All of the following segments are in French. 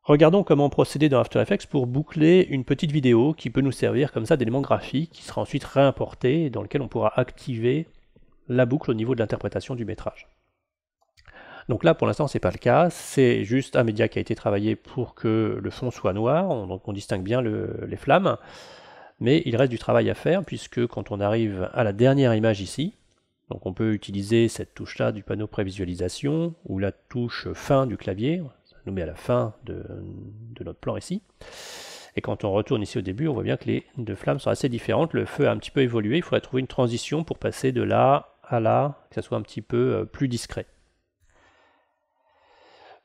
Regardons comment procéder dans After Effects pour boucler une petite vidéo qui peut nous servir comme ça d'élément graphique qui sera ensuite réimporté et dans lequel on pourra activer la boucle au niveau de l'interprétation du métrage. Donc là pour l'instant c'est pas le cas, c'est juste un média qui a été travaillé pour que le fond soit noir, donc on distingue bien les flammes, mais il reste du travail à faire puisque quand on arrive à la dernière image ici, donc on peut utiliser cette touche là du panneau prévisualisation ou la touche fin du clavier, ça nous met à la fin de notre plan ici. Et quand on retourne ici au début, on voit bien que les deux flammes sont assez différentes, le feu a un petit peu évolué, il faudrait trouver une transition pour passer de là à là, que ça soit un petit peu plus discret.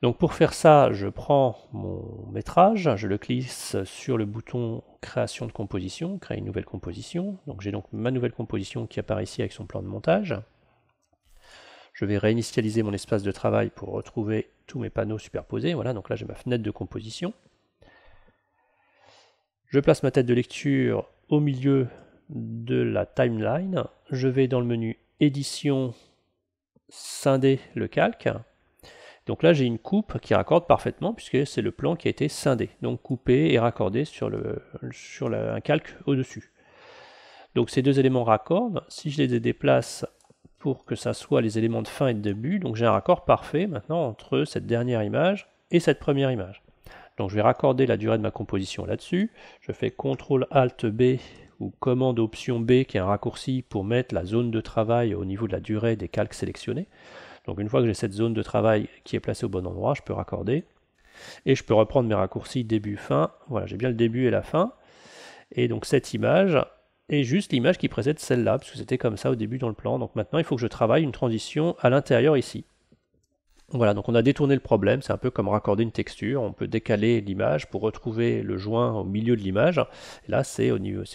Donc pour faire ça, je prends mon métrage, je le glisse sur le bouton création de composition, créer une nouvelle composition. Donc j'ai donc ma nouvelle composition qui apparaît ici avec son plan de montage. Je vais réinitialiser mon espace de travail pour retrouver tous mes panneaux superposés. Voilà, donc là j'ai ma fenêtre de composition. Je place ma tête de lecture au milieu de la timeline. Je vais dans le menu édition, scinder le calque. Donc là j'ai une coupe qui raccorde parfaitement puisque c'est le plan qui a été scindé, donc coupé et raccordé sur un calque au-dessus. Donc ces deux éléments raccordent, si je les déplace pour que ça soit les éléments de fin et de début, donc j'ai un raccord parfait maintenant entre cette dernière image et cette première image. Donc je vais raccorder la durée de ma composition là-dessus, je fais CTRL-ALT-B ou commande-option-B qui est un raccourci pour mettre la zone de travail au niveau de la durée des calques sélectionnés. Donc une fois que j'ai cette zone de travail qui est placée au bon endroit, je peux raccorder. Et je peux reprendre mes raccourcis début-fin. Voilà, j'ai bien le début et la fin. Et donc cette image est juste l'image qui précède celle-là, parce que c'était comme ça au début dans le plan. Donc maintenant, il faut que je travaille une transition à l'intérieur ici. Voilà, donc on a détourné le problème, c'est un peu comme raccorder une texture, on peut décaler l'image pour retrouver le joint au milieu de l'image, et là c'est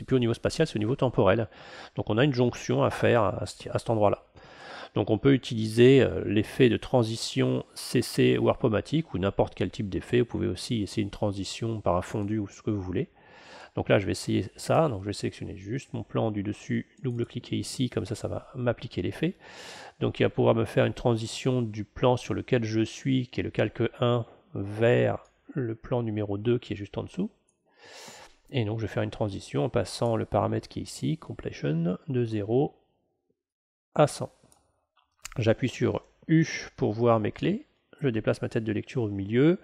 plus au niveau spatial, c'est au niveau temporel. Donc on a une jonction à faire à cet endroit-là. Donc on peut utiliser l'effet de transition CC Warp-O-Matic ou n'importe quel type d'effet. Vous pouvez aussi essayer une transition par un fondu ou ce que vous voulez. Donc là je vais essayer ça, donc je vais sélectionner juste mon plan du dessus, double-cliquer ici, comme ça va m'appliquer l'effet. Donc il va pouvoir me faire une transition du plan sur lequel je suis, qui est le calque 1, vers le plan numéro 2 qui est juste en dessous. Et donc je vais faire une transition en passant le paramètre qui est ici, completion, de 0 à 100. J'appuie sur U pour voir mes clés, je déplace ma tête de lecture au milieu.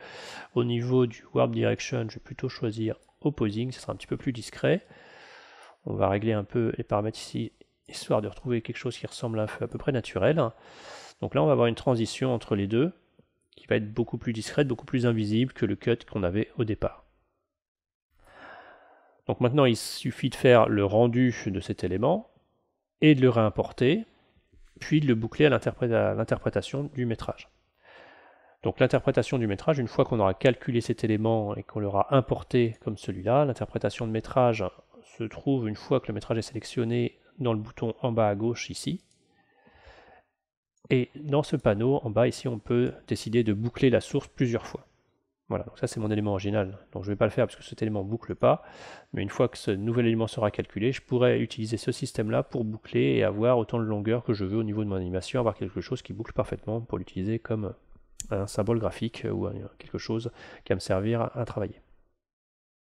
Au niveau du Warp Direction, je vais plutôt choisir Opposing, ce sera un petit peu plus discret. On va régler un peu les paramètres ici, histoire de retrouver quelque chose qui ressemble à un feu à peu près naturel. Donc là, on va avoir une transition entre les deux, qui va être beaucoup plus discrète, beaucoup plus invisible que le cut qu'on avait au départ. Donc maintenant, il suffit de faire le rendu de cet élément, et de le réimporter, puis de le boucler à l'interprétation du métrage. Donc l'interprétation du métrage, une fois qu'on aura calculé cet élément et qu'on l'aura importé comme celui-là, l'interprétation de métrage se trouve, une fois que le métrage est sélectionné, dans le bouton en bas à gauche ici. Et dans ce panneau, en bas ici, on peut décider de boucler la source plusieurs fois. Voilà, donc ça c'est mon élément original. Donc je ne vais pas le faire parce que cet élément ne boucle pas, mais une fois que ce nouvel élément sera calculé, je pourrais utiliser ce système-là pour boucler et avoir autant de longueur que je veux au niveau de mon animation, avoir quelque chose qui boucle parfaitement pour l'utiliser comme un symbole graphique ou quelque chose qui va me servir à travailler.